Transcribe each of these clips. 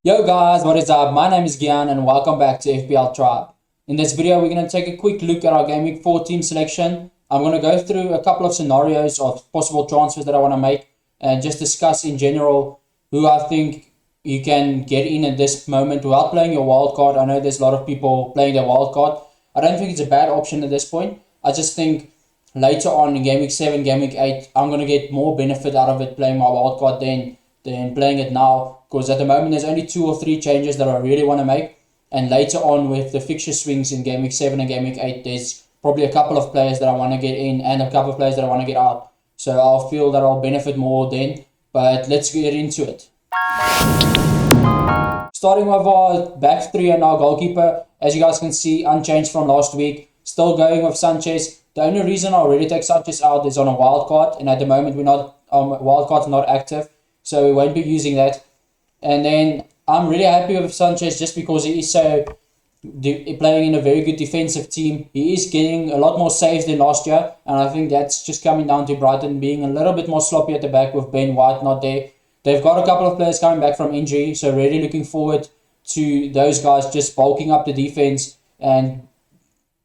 Yo guys, what is up? My name is Gian and welcome back to FPL Tribe. In this video, we're going to take a quick look at our Game Week 4 team selection. I'm going to go through a couple of scenarios of possible transfers that I want to make and just discuss in general who I think you can get in at this moment without playing your wild card. I know there's a lot of people playing their wild card. I don't think it's a bad option at this point. I just think later on in Game Week 7, Game Week 8, I'm going to get more benefit out of it playing my wild card than playing it now, because at the moment there's only 2 or 3 changes that I really want to make, and later on with the fixture swings in Game Week 7 and Game Week 8, there's probably a couple of players that I want to get in and a couple of players that I want to get out, so I'll feel that I'll benefit more then. But let's get into it. Starting with our back three and our goalkeeper, as you guys can see, unchanged from last week, still going with Sanchez. The only reason I'll really take Sanchez out is on a wild card, and at the moment wild card's not active, so we won't be using that. And then I'm really happy with Sanchez just because he is playing in a very good defensive team. He is getting a lot more saves than last year, and I think that's just coming down to Brighton being a little bit more sloppy at the back with Ben White not there. They've got a couple of players coming back from injury, so really looking forward to those guys just bulking up the defense and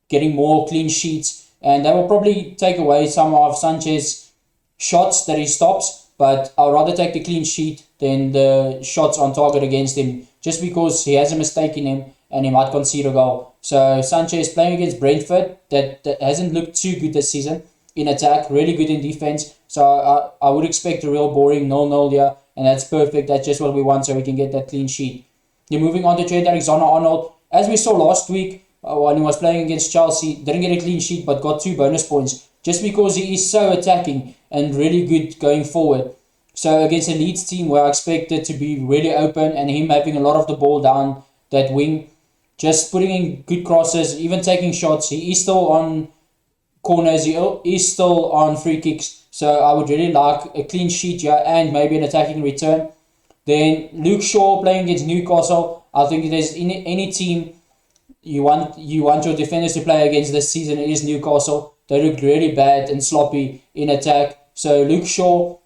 getting more clean sheets. And they will probably take away some of Sanchez's shots that he stops, but I'd rather take the clean sheet than the shots on target against him, just because he has a mistake in him and he might concede a goal. So Sanchez playing against Brentford, that hasn't looked too good this season in attack, really good in defense. So I would expect a real boring 0-0 here, and that's perfect. That's just what we want, so we can get that clean sheet. Then moving on to Trent Alexander-Arnold, as we saw last week when he was playing against Chelsea, didn't get a clean sheet but got 2 bonus points, just because he is so attacking and really good going forward. So against a Leeds team where I expect it to be really open and him having a lot of the ball down that wing, just putting in good crosses, even taking shots, he is still on corners, he is still on free kicks. So I would really like a clean sheet here and maybe an attacking return. Then Luke Shaw playing against Newcastle. I think if there's any team you want your defenders to play against this season, it is Newcastle. They look really bad and sloppy in attack. So Luke Shaw,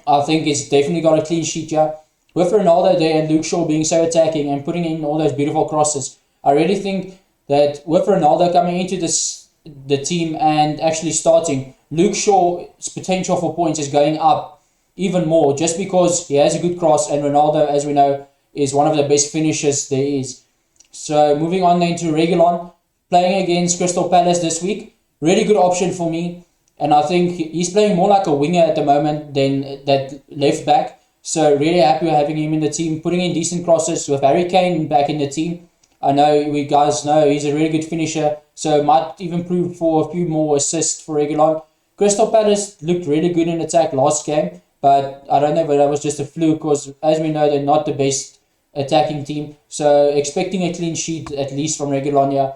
I think, it's definitely got a clean sheet here. With Ronaldo there and Luke Shaw being so attacking and putting in all those beautiful crosses, I really think that with Ronaldo coming into the team and actually starting, Luke Shaw's potential for points is going up even more, just because he has a good cross, and Ronaldo, as we know, is one of the best finishers there is. So moving on then to Reguilon, playing against Crystal Palace this week, really good option for me. And I think he's playing more like a winger at the moment than that left back. So really happy with having him in the team, putting in decent crosses with Harry Kane back in the team. I know we guys know he's a really good finisher, so might even prove for a few more assists for Reguilon. Crystal Palace looked really good in attack last game, but I don't know whether that was just a fluke, because as we know, they're not the best attacking team. So expecting a clean sheet at least from Reguilon here.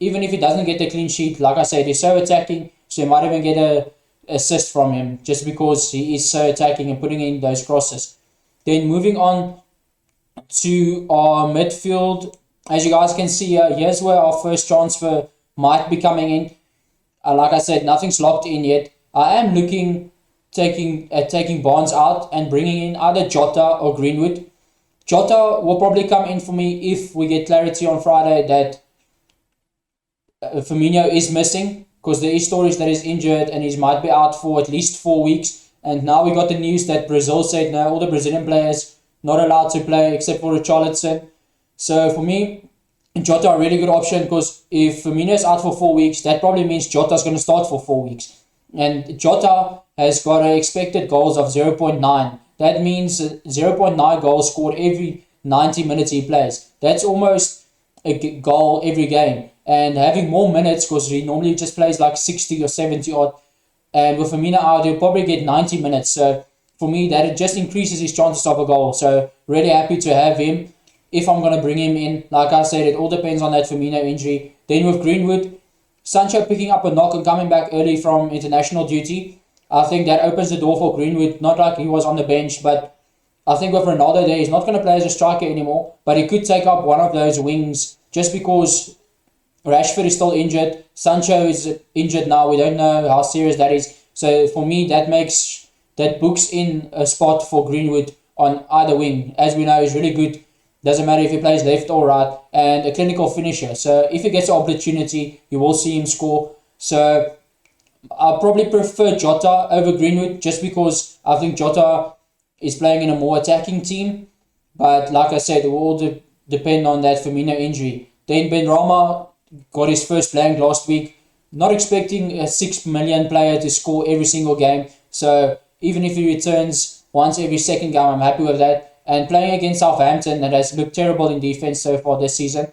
Even if he doesn't get the clean sheet, like I said, he's so attacking, so you might even get a assist from him just because he is so attacking and putting in those crosses. Then moving on to our midfield, as you guys can see here, here's where our first transfer might be coming in. Like I said, nothing's locked in yet. I am taking Barnes out and bringing in either Jota or Greenwood. Jota will probably come in for me if we get clarity on Friday that Firmino is missing, because there is stories that he's injured and he might be out for at least 4 weeks. And now we got the news that Brazil said no, all the Brazilian players not allowed to play except for Richarlison. So for me, Jota a really good option, because if Firmino is out for 4 weeks, that probably means Jota's going to start for 4 weeks. And Jota has got an expected goals of 0.9. That means 0.9 goals scored every 90 minutes he plays. That's almost a goal every game. And having more minutes, because he normally just plays like 60 or 70 odd. And with Firmino out, he'll probably get 90 minutes. So for me, that it just increases his chances of a goal. So really happy to have him. If I'm going to bring him in, like I said, it all depends on that Firmino injury. Then with Greenwood, Sancho picking up a knock and coming back early from international duty, I think that opens the door for Greenwood. Not like he was on the bench, but I think with Ronaldo there, he's not going to play as a striker anymore, but he could take up one of those wings just because Rashford is still injured. Sancho is injured now. We don't know how serious that is. So for me, that books in a spot for Greenwood on either wing. As we know, he's really good Doesn't matter if he plays left or right, and a clinical finisher. So if he gets an opportunity, you will see him score. So I probably prefer Jota over Greenwood just because I think Jota is playing in a more attacking team. But like I said, it will all depend on that Firmino injury. Then Benrahma got his first blank last week. Not expecting a 6 million player to score every single game. So even if he returns once every second game, I'm happy with that. And playing against Southampton, that has looked terrible in defense so far this season,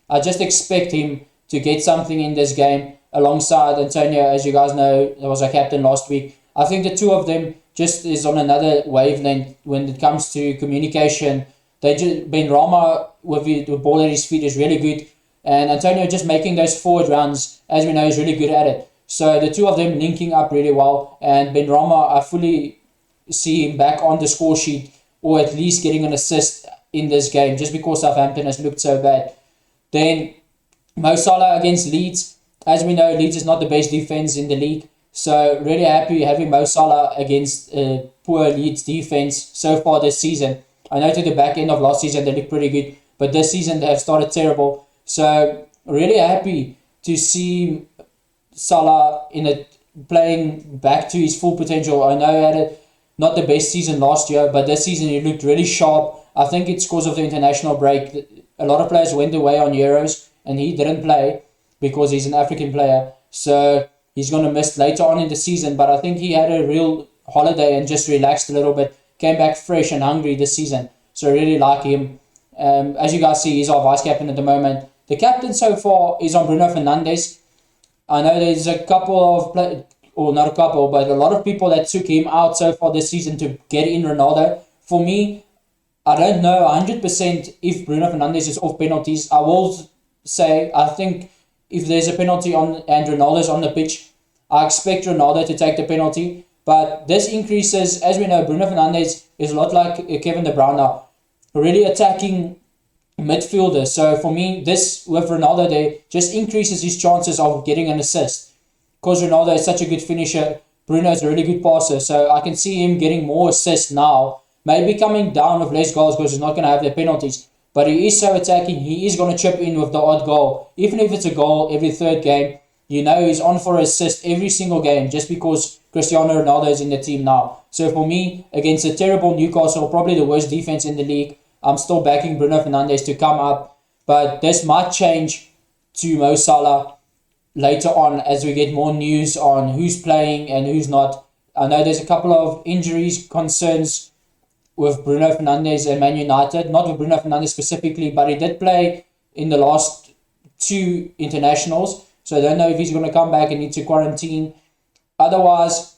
I just expect him to get something in this game alongside Antonio. As you guys know, that was our captain last week. I think the two of them just is on another wavelength when it comes to communication. Benrahma with the ball at his feet is really good, and Antonio just making those forward runs, as we know, is really good at it. So the two of them linking up really well, and Benrahma, I fully see him back on the score sheet, or at least getting an assist in this game, just because Southampton has looked so bad. Then Mo Salah against Leeds. As we know, Leeds is not the best defense in the league. So really happy having Mo Salah against poor Leeds defense so far this season. I know to the back end of last season they looked pretty good, but this season they have started terrible. So really happy to see Salah playing back to his full potential. I know he had not the best season last year, but this season he looked really sharp. I think it's because of the international break. A lot of players went away on Euros and he didn't play because he's an African player. So he's going to miss later on in the season, but I think he had a real holiday and just relaxed a little bit. Came back fresh and hungry this season. So I really like him. As you guys see, he's our vice captain at the moment. The captain so far is on Bruno Fernandes. I know there's a couple of or not a couple, but a lot of people that took him out so far this season to get in Ronaldo. For me, I don't know 100% if Bruno Fernandes is off penalties. I will say, I think if there's a penalty on and Ronaldo's on the pitch, I expect Ronaldo to take the penalty. But this increases, as we know, Bruno Fernandes is a lot like Kevin De Bruyne now, really attacking midfielders. So for me, this with Ronaldo there just increases his chances of getting an assist. Because Ronaldo is such a good finisher, Bruno is a really good passer. So I can see him getting more assists now. Maybe coming down with less goals because he's not going to have the penalties. But he is so attacking, he is going to chip in with the odd goal. Even if it's a goal every third game, you know he's on for assist every single game just because Cristiano Ronaldo is in the team now. So for me, against a terrible Newcastle, probably the worst defense in the league, I'm still backing Bruno Fernandes to come up. But this might change to Mo Salah later on as we get more news on who's playing and who's not. I know there's a couple of injuries concerns with Bruno Fernandes and Man United. Not with Bruno Fernandes specifically, but he did play in the last 2 internationals. So I don't know if he's going to come back and need to quarantine. Otherwise,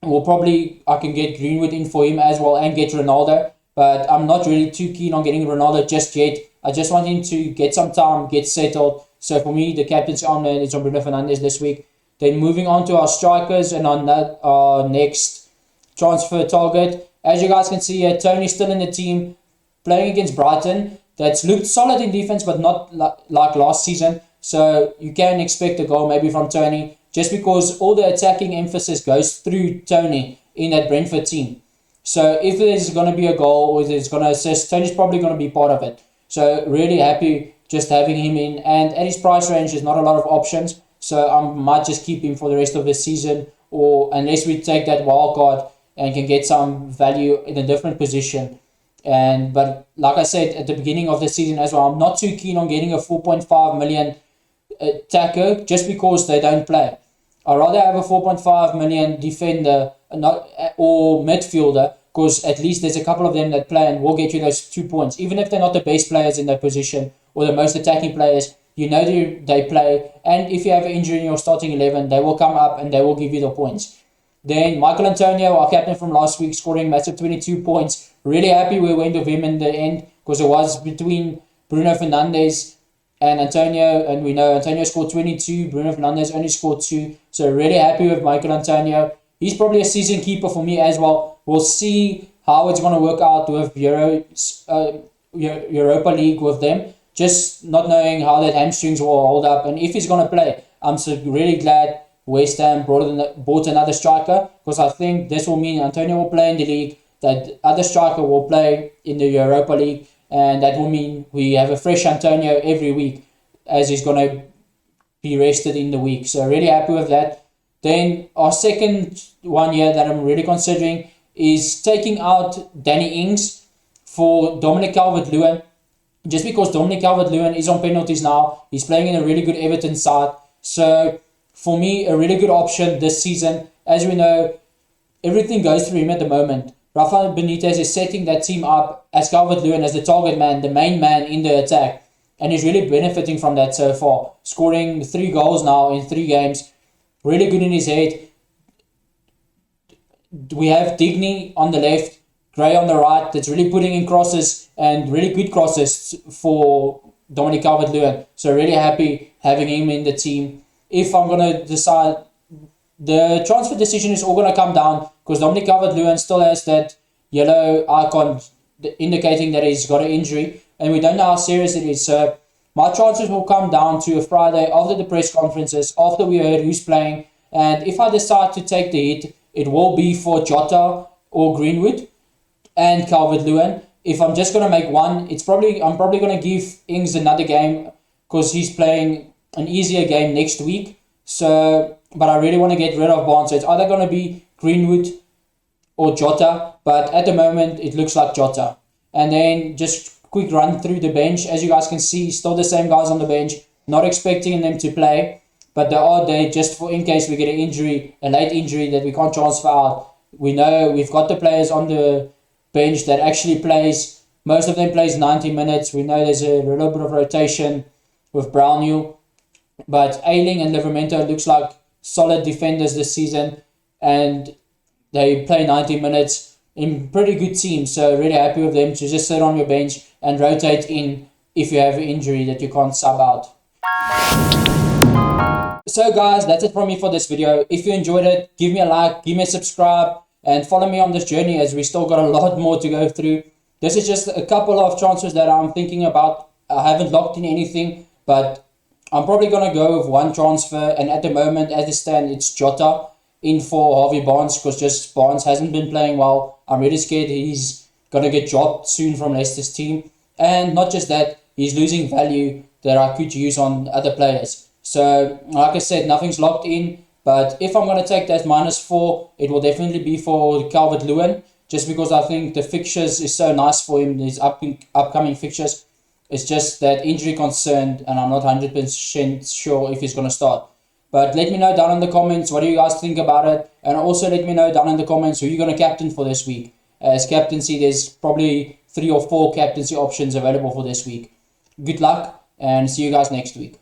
I can get Greenwood in for him as well and get Ronaldo. But I'm not really too keen on getting Ronaldo just yet. I just want him to get some time, get settled. So for me, the captain's armband is on Bruno Fernandes this week. Then moving on to our strikers and on that, our next transfer target. As you guys can see here, Tony's still in the team, playing against Brighton. That's looked solid in defense, but not like last season. So you can expect a goal maybe from Tony, just because all the attacking emphasis goes through Tony in that Brentford team. So if there's going to be a goal or there's going to assist, Tony's probably going to be part of it. So really happy just having him in. And at his price range, there's not a lot of options. So I might just keep him for the rest of the season, or unless we take that wild card and can get some value in a different position. But like I said at the beginning of the season as well, I'm not too keen on getting a 4.5 million attacker just because they don't play. I'd rather have a 4.5 million defender or midfielder, because at least there's a couple of them that play and will get you those 2 points. Even if they're not the best players in their position or the most attacking players, you know they play. And if you have an injury in your starting 11, they will come up and they will give you the points. Then Michael Antonio, our captain from last week, scoring massive 22 points. Really happy we went with him in the end, because it was between Bruno Fernandes and Antonio, and we know Antonio scored 22, Bruno Fernandes only scored 2. So really happy with Michael Antonio. He's probably a season keeper for me as well. We'll see how it's going to work out with Europa League with them. Just not knowing how that hamstrings will hold up and if he's going to play. I'm so really glad West Ham bought another striker, because I think this will mean Antonio will play in the league, that other striker will play in the Europa League, and that will mean we have a fresh Antonio every week, as he's going to be rested in the week. So really happy with that. Then our second one here that I'm really considering is taking out Danny Ings for Dominic Calvert-Lewin. Just because Dominic Calvert-Lewin is on penalties now, he's playing in a really good Everton side. So for me, a really good option this season. As we know, everything goes through him at the moment. Rafa Benitez is setting that team up as Calvert-Lewin as the target man, the main man in the attack. And he's really benefiting from that so far. Scoring 3 goals now in 3 games. Really good in his head. We have Digny on the left, Gray on the right. That's really putting in crosses and really good crosses for Dominic Calvert-Lewin. So really happy having him in the team. If I'm going to decide, the transfer decision is all going to come down because Dominic Calvert-Lewin still has that yellow icon indicating that he's got an injury, and we don't know how serious it is. So my transfers will come down to a Friday after the press conferences, after we heard who's playing, and if I decide to take the hit, it will be for Jota or Greenwood and Calvert-Lewin. If I'm just going to make one, I'm probably going to give Ings another game because he's playing an easier game next week. So, but I really want to get rid of Barnes. So it's either going to be Greenwood or Jota, but at the moment it looks like Jota. And then just quick run through the bench. As you guys can see, still the same guys on the bench. Not expecting them to play, but they are there just for in case we get an injury, a late injury that we can't transfer out. We know we've got the players on the bench that actually plays. Most of them plays 90 minutes. We know there's a little bit of rotation with Brownhill, but Ayling and Livramento looks like solid defenders this season, and they play 90 minutes in pretty good teams. So really happy with them to just sit on your bench and rotate in if you have an injury that you can't sub out. So guys, that's it from me for this video. If you enjoyed it, give me a like, give me a subscribe, and follow me on this journey as we still got a lot more to go through. This is just a couple of transfers that I'm thinking about. I haven't locked in anything, but I'm probably going to go with one transfer, and at the moment, as it stands, it's Jota in for Harvey Barnes, because just Barnes hasn't been playing well. I'm really scared he's going to get dropped soon from Leicester's team. And not just that, he's losing value that I could use on other players. So, like I said, nothing's locked in, but if I'm going to take that -4, it will definitely be for Calvert-Lewin, just because I think the fixtures is so nice for him, these upcoming fixtures. It's just that injury concerned, and I'm not 100% sure if he's going to start. But let me know down in the comments, what do you guys think about it? And also let me know down in the comments who you're going to captain for this week. As captaincy, there's probably 3 or 4 captaincy options available for this week. Good luck, and see you guys next week.